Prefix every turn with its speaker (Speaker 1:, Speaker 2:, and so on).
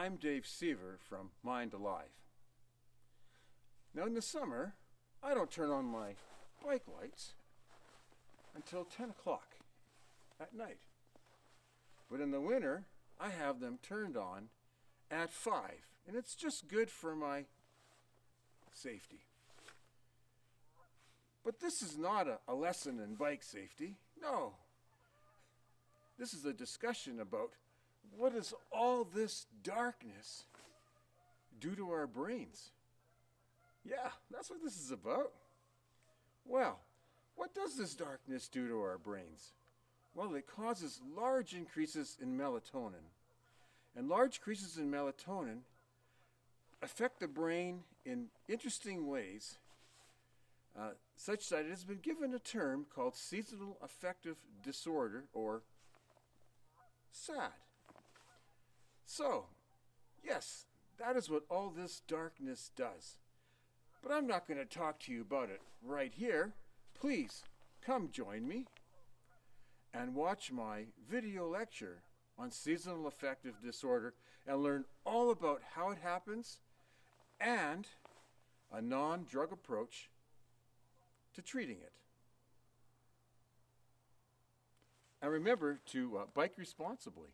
Speaker 1: I'm Dave Siever from Mind Alive. Now in the summer, I don't turn on my bike lights until 10 o'clock at night. But in the winter, I have them turned on at 5, and it's just good for my safety. But this is not a lesson in bike safety. No. This is a discussion about what does all this darkness do to our brains? Yeah, that's what this is about. Well, what does this darkness do to our brains? Well, it causes large increases in melatonin. And large increases in melatonin affect the brain in interesting ways, such that it has been given a term called Seasonal Affective Disorder, or SAD. So, yes, that is what all this darkness does. But I'm not going to talk to you about it right here. Please, come join me and watch my video lecture on seasonal affective disorder and learn all about how it happens and a non-drug approach to treating it. And remember to bike responsibly.